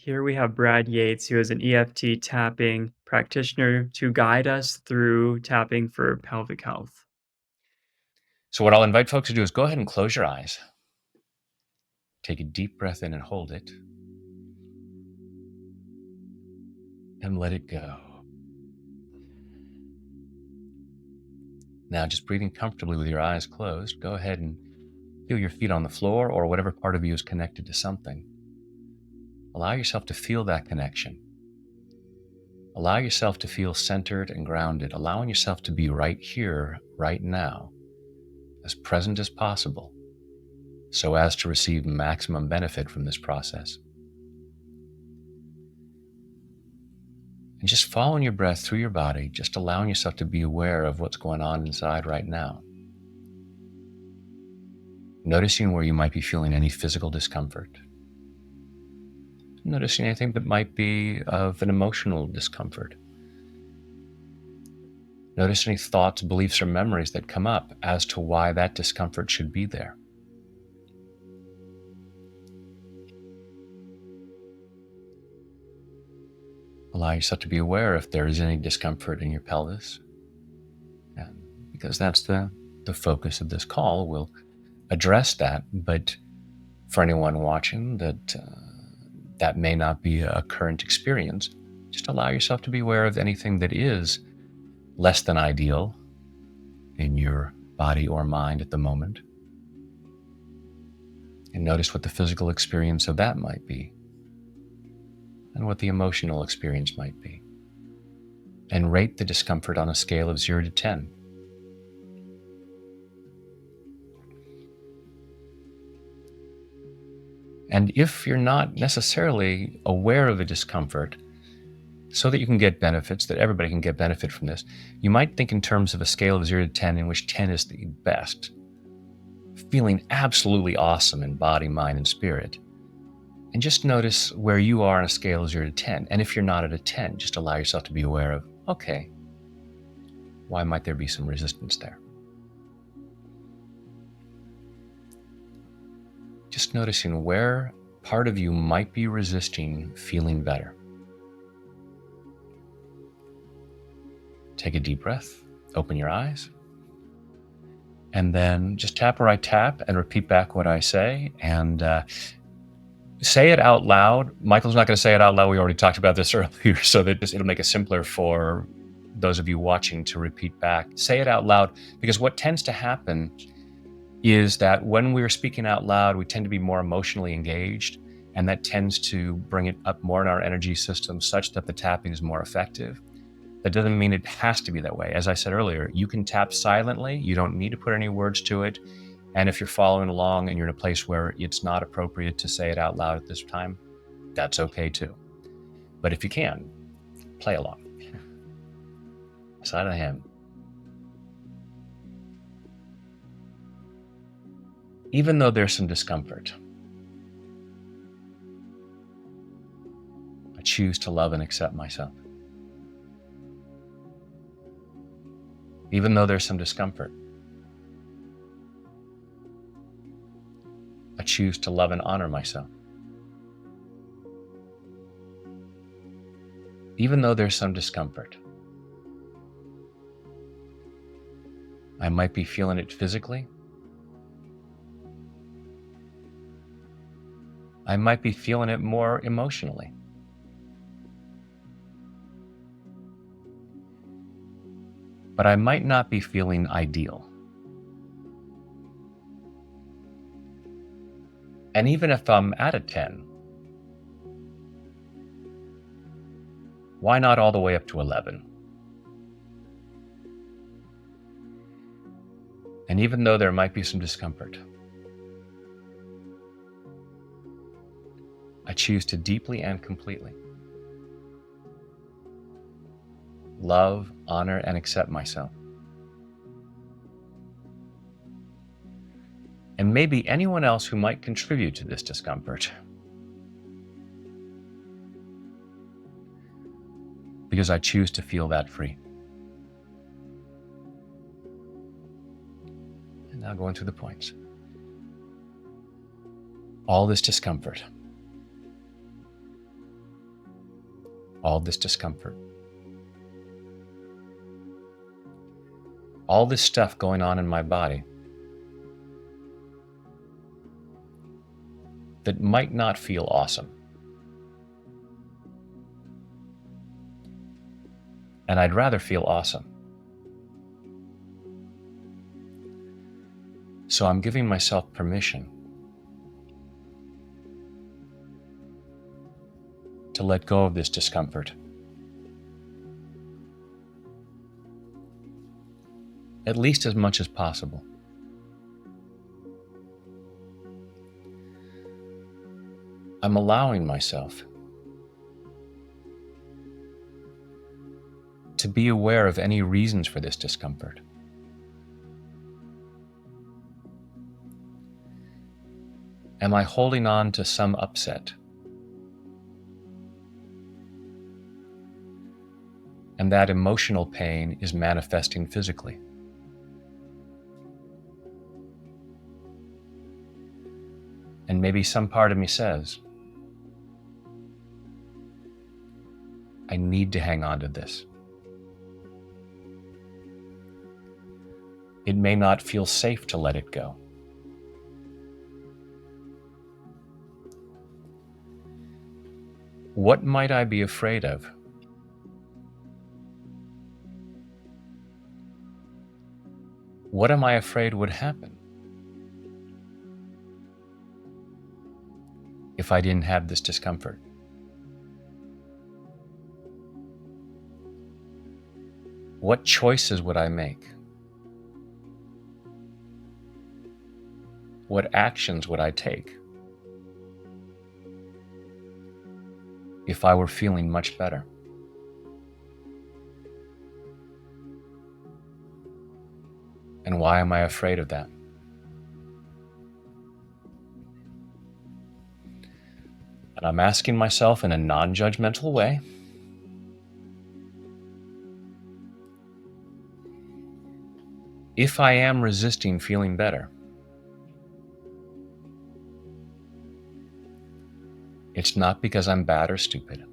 Here we have Brad Yates, who is an EFT tapping practitioner to guide us through tapping for pelvic health. So what I'll invite folks to do is go ahead and close your eyes. Take a deep breath in and hold it. And let it go. Now, just breathing comfortably with your eyes closed, go ahead and feel your feet on the floor or whatever part of you is connected to something. Allow yourself to feel that connection. Allow yourself to feel centered and grounded, allowing yourself to be right here, right now, as present as possible, so as to receive maximum benefit from this process. And just following your breath through your body, just allowing yourself to be aware of what's going on inside right now. Noticing where you might be feeling any physical discomfort. Noticing anything that might be of an emotional discomfort. Notice any thoughts, beliefs, or memories that come up as to why that discomfort should be there. Allow yourself to be aware if there is any discomfort in your pelvis. And because that's the focus of this call, we'll address that. But for anyone watching that may not be a current experience, just allow yourself to be aware of anything that is less than ideal in your body or mind at the moment. And notice what the physical experience of that might be, and what the emotional experience might be. And rate the discomfort on a scale of 0 to 10. And if you're not necessarily aware of the discomfort, so that you can get benefits, that everybody can get benefit from this, you might think in terms of a scale of 0 to 10, in which 10 is the best, feeling absolutely awesome in body, mind, and spirit. And just notice where you are on a scale of 0 to 10. And if you're not at a 10, just allow yourself to be aware of, okay, why might there be some resistance there? Just noticing where part of you might be resisting feeling better. Take a deep breath, open your eyes, and then just tap where I tap and repeat back what I say, and say it out loud. Michael's not going to say it out loud. We already talked about this earlier, so that it'll make it simpler for those of you watching to repeat back. Say it out loud, because what tends to happen is that when we're speaking out loud, we tend to be more emotionally engaged, and that tends to bring it up more in our energy system such that the tapping is more effective. That doesn't mean it has to be that way. As I said earlier, you can tap silently. You don't need to put any words to it. And if you're following along and you're in a place where it's not appropriate to say it out loud at this time, that's okay too. But if you can, play along. Side of the hand. Even though there's some discomfort, I choose to love and accept myself. Even though there's some discomfort, I choose to love and honor myself. Even though there's some discomfort, I might be feeling it physically. I might be feeling it more emotionally. But I might not be feeling ideal. And even if I'm at a 10, why not all the way up to 11? And even though there might be some discomfort, I choose to deeply and completely love, honor, and accept myself. And maybe anyone else who might contribute to this discomfort. Because I choose to feel that free. And now going through the points. All this discomfort all this discomfort, all this stuff going on in my body that might not feel awesome. And I'd rather feel awesome. So I'm giving myself permission to let go of this discomfort, at least as much as possible. I'm allowing myself to be aware of any reasons for this discomfort. Am I holding on to some upset? And that emotional pain is manifesting physically. And maybe some part of me says, I need to hang on to this. It may not feel safe to let it go. What might I be afraid of? What am I afraid would happen if I didn't have this discomfort? What choices would I make? What actions would I take if I were feeling much better? And why am I afraid of that? And I'm asking myself in a non-judgmental way, if I am resisting feeling better, it's not because I'm bad or stupid.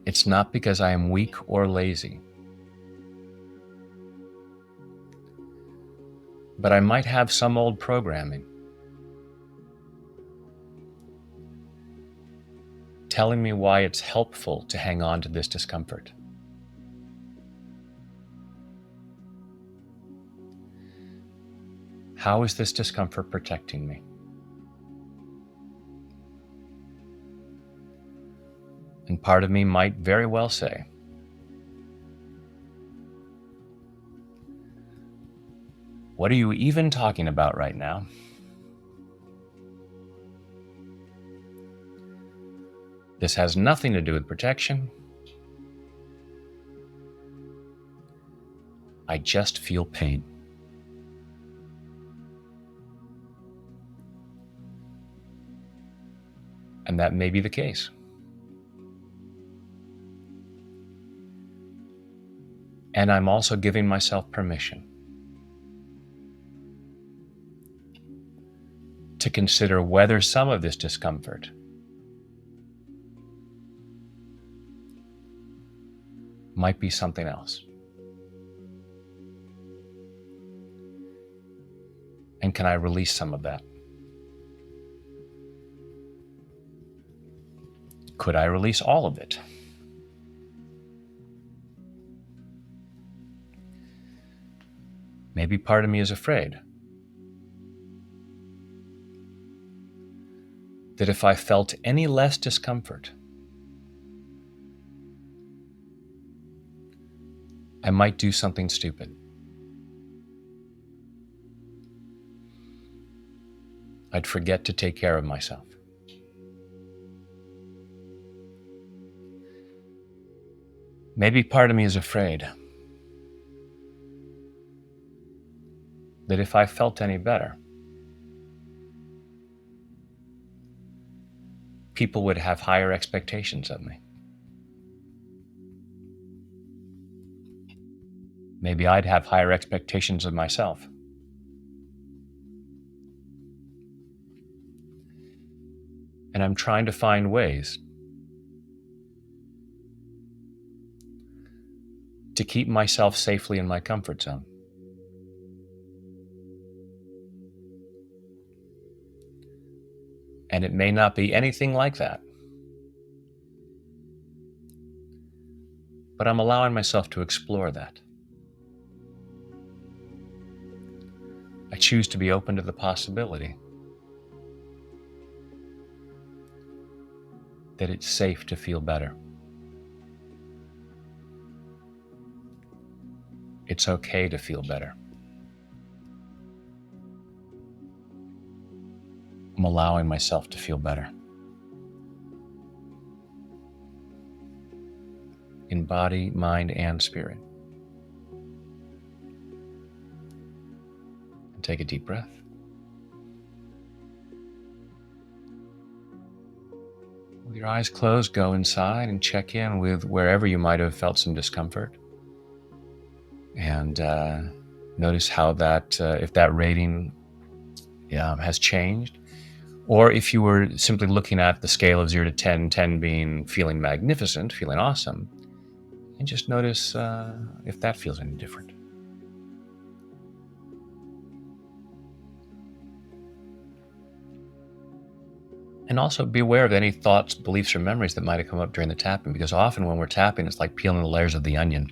It's not because I am weak or lazy. But I might have some old programming telling me why it's helpful to hang on to this discomfort. How is this discomfort protecting me? And part of me might very well say, what are you even talking about right now? This has nothing to do with protection. I just feel pain. And that may be the case. And I'm also giving myself permission to consider whether some of this discomfort might be something else. And can I release some of that? Could I release all of it? Maybe part of me is afraid that if I felt any less discomfort, I might do something stupid. I'd forget to take care of myself. Maybe part of me is afraid that if I felt any better, people would have higher expectations of me. Maybe I'd have higher expectations of myself. And I'm trying to find ways to keep myself safely in my comfort zone. And it may not be anything like that, but I'm allowing myself to explore that. I choose to be open to the possibility that it's safe to feel better. It's okay to feel better. I'm allowing myself to feel better. In body, mind, and spirit. And take a deep breath. With your eyes closed, go inside and check in with wherever you might have felt some discomfort. And notice how that, if that rating has changed, or if you were simply looking at the scale of 0 to 10, 10 being feeling magnificent, feeling awesome, and just notice if that feels any different. And also be aware of any thoughts, beliefs, or memories that might have come up during the tapping, because often when we're tapping, it's like peeling the layers of the onion.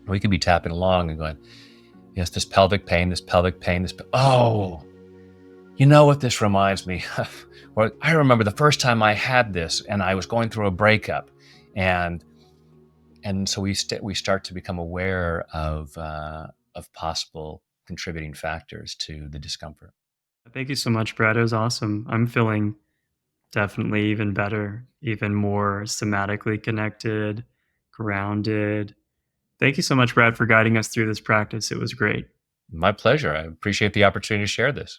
We could be tapping along and going, yes, this pelvic pain, oh, you know what this reminds me of? Or I remember the first time I had this and I was going through a breakup. And so we start to become aware of possible contributing factors to the discomfort. Thank you so much, Brad. It was awesome. I'm feeling definitely even better, even more somatically connected, grounded. Thank you so much, Brad, for guiding us through this practice. It was great. My pleasure. I appreciate the opportunity to share this.